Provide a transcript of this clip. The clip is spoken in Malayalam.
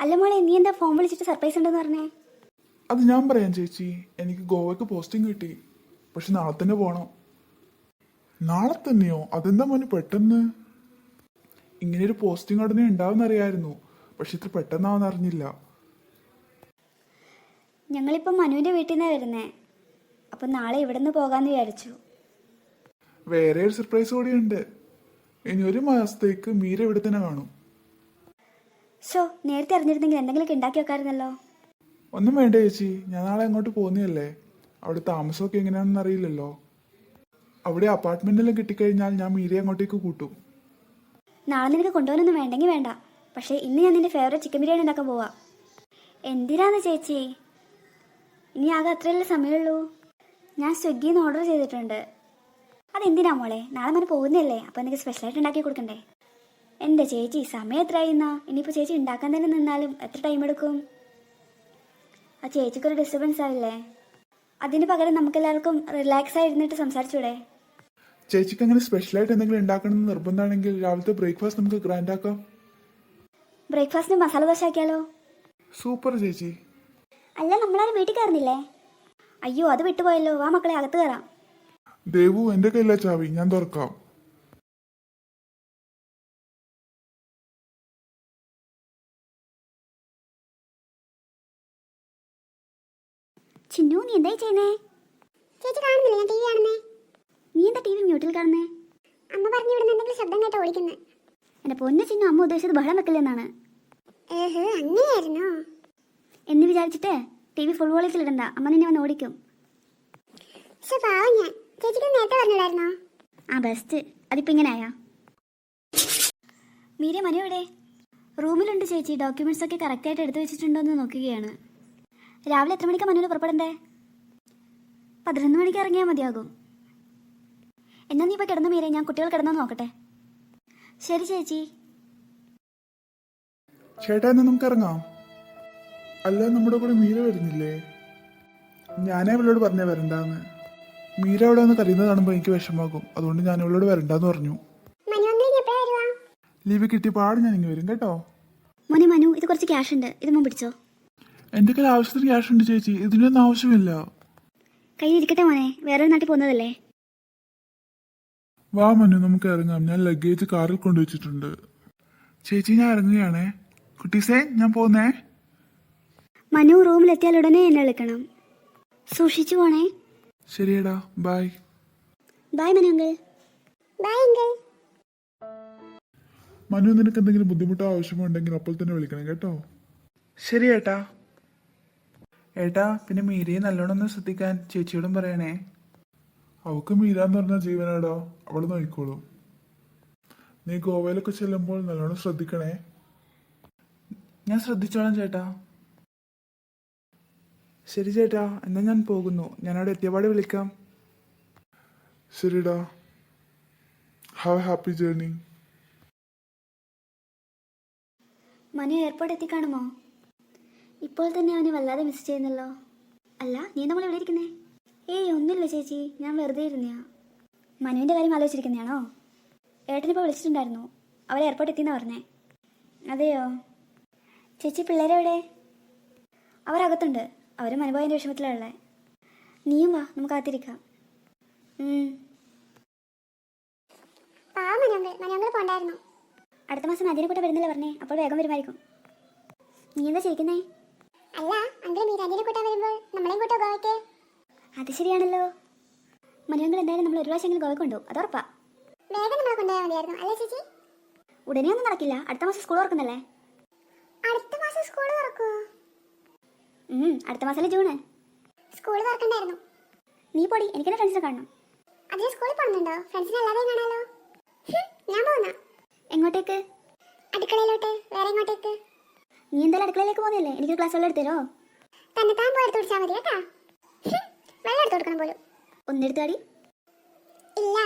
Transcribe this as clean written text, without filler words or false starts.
അല്ല മോളെ, നീ എന്താ ഫോൺ വിളിച്ചിട്ട് സർപ്രൈസ് ഉണ്ടെന്ന് പറഞ്ഞേ? അത് ഞാൻ പറയാം ചേച്ചി. എനിക്ക് ഗോവയ്ക്ക് പോസ്റ്റിംഗ് കിട്ടി. പക്ഷെ നാളെ തന്നെ പോകണം. നാളെ തന്നെയോ? അതെന്താ മോന് പെട്ടെന്ന്? ഇങ്ങനെയൊരു പോസ്റ്റിംഗ് ഉടനെ ഉണ്ടാവുമെന്നറിയായിരുന്നു, പക്ഷെ ഇത്ര പെട്ടെന്നാവെന്ന് അറിഞ്ഞില്ല. ഞങ്ങളിപ്പം മനുവിൻ്റെ വീട്ടിൽ നിന്നാണ് വരുന്നേ. അപ്പം നാളെ ഇവിടെ നിന്ന് പോകാമെന്ന് വിചാരിച്ചു. വേറെ ഒരു സർപ്രൈസ് കൂടിയുണ്ട്. ഇനി ഒരു മാസത്തേക്ക് മീര ഇവിടെ തന്നെ കാണും. നേരത്തെ അറിഞ്ഞിരുന്നെങ്കിൽ എന്തെങ്കിലുമൊക്കെ ഉണ്ടാക്കി വെക്കാമായിരുന്നല്ലോ. ഒന്നും വേണ്ട ചേച്ചി, ഞാൻ നാളെ അങ്ങോട്ട് പോകുന്നതല്ലേ. അവിടെ താമസമൊക്കെ എങ്ങനെയാണെന്ന് അറിയില്ലല്ലോ. അവിടെ അപ്പാർട്ട്മെന്റെല്ലാം കിട്ടിക്കഴിഞ്ഞാൽ ഞാൻ മീരയെ അങ്ങോട്ടേക്ക് കൂട്ടും. നാളെ നിനക്ക് കൊണ്ടുപോകാനൊന്നും വേണ്ടെങ്കിൽ വേണ്ട. പക്ഷേ ഇന്ന് ഞാൻ നിന്റെ ഫേവറേറ്റ് ചിക്കൻ ബിരിയാണി ഉണ്ടാക്കാൻ പോവാം. എന്തിനാന്ന് ചേച്ചി? ഇനി ആകെ അത്രയല്ലേ സമയമുള്ളൂ. ഞാൻ സ്വിഗ്ഗിയിൽ നിന്ന് ഓർഡർ ചെയ്തിട്ടുണ്ട്. അതെന്തിനാ മോളെ? നാളെ മനെ പോകുന്നതല്ലേ, അപ്പോൾ എനിക്ക് സ്പെഷ്യലായിട്ട് ഉണ്ടാക്കി കൊടുക്കണ്ടേ? എൻ്റെ ചേച്ചി, സമയം എത്രയായിന്നാ? ഇനിയിപ്പോൾ ചേച്ചി ഉണ്ടാക്കാൻ തന്നെ നിന്നാലും എത്ര ടൈം എടുക്കും? ആ ചേച്ചിക്കൊരു ഡിസ്റ്റർബൻസ് ആവില്ലേ? അതിന് പകരം നമുക്കെല്ലാവർക്കും റിലാക്സ് ആയിരുന്നിട്ട് സംസാരിച്ചൂടെ? ചേച്ചിക്ക് അങ്ങനെ സ്പെഷ്യലായിട്ട് എന്തെങ്കിലും ഉണ്ടാക്കണമെന്ന് നിർബന്ധമാണെങ്കിൽ രാവിലത്തെ ബ്രേക്ക്ഫാസ്റ്റ് നമുക്ക് ഗ്രാൻഡ് ആക്കാം. ബ്രേക്ക്ഫാസ്റ്റിന് മസാല ദോശ ആക്കിയാലോ? സൂപ്പർ ചേച്ചി. അല്ല, നമ്മളാരും വീട്ടിൽ കയറുന്നില്ലേ? അയ്യോ, അത് വിട്ടുപോയല്ലോ. വാ മക്കളെ, അകത്ത് കയറാം. ദേവു, എൻ്റെ കയ്യിലെ ചാവി, ഞാൻ തുറക്കാം. ചിന്നു, നീ എന്തായി ചെയ്യുന്നേ? ചേച്ചി കാണുന്നില്ല, ഞാൻ ടി വി കാണുന്നേ. നീ എന്താ ടി വി മ്യൂട്ടിൽ കാണുന്നേ? അമ്മ പറഞ്ഞു വിടുന്ന എന്തെങ്കിലും ശബ്ദം കേട്ടോ ഓടിക്കുന്നത്. എൻ്റെ പൊന്നു ചിന്നു, അമ്മ ഉദ്ദേശിച്ചത് ബഹളം വെക്കില്ലെന്നാണ്. അങ്ങനെയായിരുന്നോ? എന്ന് വിചാരിച്ചിട്ട് ടി വി ഫുൾ വോളിയത്തിലിടണ്ട, അമ്മ നിന്നെ വന്ന് ഓടിക്കും. പാവം ഞാൻ. ചേച്ചിക്ക് നേരത്തെ പറഞ്ഞില്ലായിരുന്നോ? ആ ബെസ്റ്റ്. അതിപ്പോൾ ഇങ്ങനെ ആയാ? മീര, മനു എവിടെ? റൂമിലുണ്ട് ചേച്ചി. ഡോക്യുമെന്റ്സ് ഒക്കെ കറക്റ്റായിട്ട് എടുത്തു വെച്ചിട്ടുണ്ടോ എന്ന് നോക്കുകയാണ്. രാവിലെ എത്ര മണിക്കാണ് മനുവിന് പുറപ്പെടണ്ടേ? 11 മണിക്ക് ഇറങ്ങിയാൽ മതിയാകും. എന്നാ നീ ഇപ്പോൾ കിടന്ന മീരെ, ഞാൻ കുട്ടികൾ കിടന്നോ നോക്കട്ടെ. ശരി ചേച്ചി. ചേട്ടാ, എന്നാ നമുക്ക് ഇറങ്ങാം. അല്ല, നമ്മുടെ കൂടെ മീര വരുന്നില്ലേ? ഞാനേ ഇവളോട് പറഞ്ഞേ വരണ്ടാന്ന്. മീര അവിടെ വന്ന് കരയുന്നത് കാണുമ്പോൾ എനിക്ക് വിഷമാകും. അതുകൊണ്ട് ഞാൻ ഇവളോട് വരണ്ടാന്ന് പറഞ്ഞു. ലീവ് കിട്ടിയ പാട് ഞാൻ ഇങ്ങനെ വരും കേട്ടോ. മോനെ മനു, ഇത് കുറച്ച് ക്യാഷ് ഉണ്ട്, ഇത് മോൻ പിടിച്ചോ. എൻ്റെ കയ്യിൽ ആവശ്യത്തിന് ക്യാഷ് ഉണ്ട് ചേച്ചി, ഇതിനൊന്നും ആവശ്യമില്ല. കയ്യിലിരിക്കട്ടെ മോനെ, വേറൊരു നാട്ടിൽ പോകുന്നതല്ലേ. വാ മനു, നമുക്ക് ഇറങ്ങാം. ഞാൻ ലഗേജ് കാറിൽ കൊണ്ടുവച്ചിട്ടുണ്ട്. ചേച്ചി, ഞാൻ ഇറങ്ങുകയാണേ. കുട്ടീസേ, ഞാൻ പോന്നേ. മനു, റൂമിലെത്തിയാൽ ഉടനെ എന്നെ വിളിക്കണം. സൂക്ഷിച്ചു പോണേ. ശരിയടാ, bye. Bye Manu uncle. Bye uncle. Manu, നിനക്ക് എന്തെങ്കിലും ബുദ്ധിമുട്ടോ ആവശ്യമോ ഉണ്ടെങ്കിൽ അപ്പോൾ തന്നെ വിളിക്കണം കേട്ടോ. ശരി ഏട്ടാ. ഏട്ടാ, പിന്നെ മീരയെ നല്ലോണം ഒന്ന് ശ്രദ്ധിക്കാൻ ചേച്ചിയോടും പറയണേ. അവൾക്ക് മീര എന്ന് പറഞ്ഞ ജീവനാടോ, അവള് നോക്കിക്കോളും. നീ ഗോവയിലൊക്കെ ചെല്ലുമ്പോൾ നല്ലോണം ശ്രദ്ധിക്കണേ. ഞാൻ ശ്രദ്ധിച്ചോളാം ചേട്ടാ. ശരി ചേട്ടാ, എന്നാ ഞാൻ പോകുന്നു. ഞാൻ അവിടെ എത്തിയപാട് വിളിക്കാം. ശരിടാ. Have a happy journey. Manu airport എത്തിക്കാണുമോ? ഇപ്പോൾ തന്നെ അവനെ വല്ലാതെ മിസ് ചെയ്യുന്നല്ലോ. അല്ല, നീ നമ്മൾ എവിടെ ഇരിക്കുന്നേ? ഏയ് ഒന്നുമില്ല ചേച്ചി, ഞാൻ വെറുതെ ഇരുന്നയാ. മനുവിൻ്റെ കാര്യം ആലോചിച്ചിരിക്കുന്നതാണോ? ഏട്ടനിപ്പോൾ വിളിച്ചിട്ടുണ്ടായിരുന്നു. അവർ എയർപോർട്ട് എത്തിയെന്നാ പറഞ്ഞേ. അതെയോ? ചേച്ചി, പിള്ളേരെവിടെ? അവരകത്തുണ്ട്. അവർ മനുപോയതിൻ്റെ വിഷമത്തിലാണുള്ളത്. നീയും വാ, നമുക്ക് കാത്തിരിക്കാം. അടുത്ത മാസം അതിനെ കൂടെ വരുന്നില്ല പറഞ്ഞേ, അപ്പോൾ വേഗം വരുമായിരിക്കും. നീ എന്താ ചെയ്യിക്കുന്നേ? അല്ല അങ്കിൾ, മീരാന്റിനെ കൂട്ടാൻ വരുമ്പോൾ നമ്മളെയും കൂട്ടോ ഗോവയ്ക്ക്? അത് ശരിയാണല്ലോ. മനുവങ്ങൾ എന്തായാലും നമ്മൾ ഒരു പ്രാവശ്യമെങ്കിലും ഗോവയ്ക്ക് കൊണ്ടുപോകും, അത് ഉറപ്പാ. വേഗം നമ്മളെ കൊണ്ടുപോയാൽ മതിയായിരുന്നു അല്ലേ ചേച്ചി? ഉടനെ ഒന്നും നടക്കില്ല, അടുത്ത മാസം സ്കൂൾ തുറക്കുന്നല്ലേ. അടുത്ത മാസം സ്കൂൾ തുറക്കുമോ? അടുത്ത മാസമല്ലേ ജൂണ്. സ്കൂൾ തുറക്കണ്ടായിരുന്നു. നീ പൊടി, എനിക്കെന്നെ ഫ്രണ്ട്സിനെ കാണണം. അതിന് സ്കൂളിൽ പോകുന്നുണ്ടോ? ഫ്രണ്ട്സിനെ എല്ലാവരെയും കാണാലോ. ഞാൻ പോകുന്ന. എങ്ങോട്ടേക്ക്? അടുക്കളയിലോട്ട്. വേറെ എങ്ങോട്ടേക്ക്? നീ എന്തായാലും അടുക്കളയിലേക്ക് പോകുന്നില്ലേ? എനിക്ക് ക്ലാസ് വെള്ളം എടുത്തരോ? തന്നെ താൻ പോയി എടുത്ത് കുടിച്ചാൽ മതി കേട്ടാ. വെള്ളം എടുത്ത് കൊടുക്കണം പോലും. ഒന്നെടുത്താടി. ഇല്ല.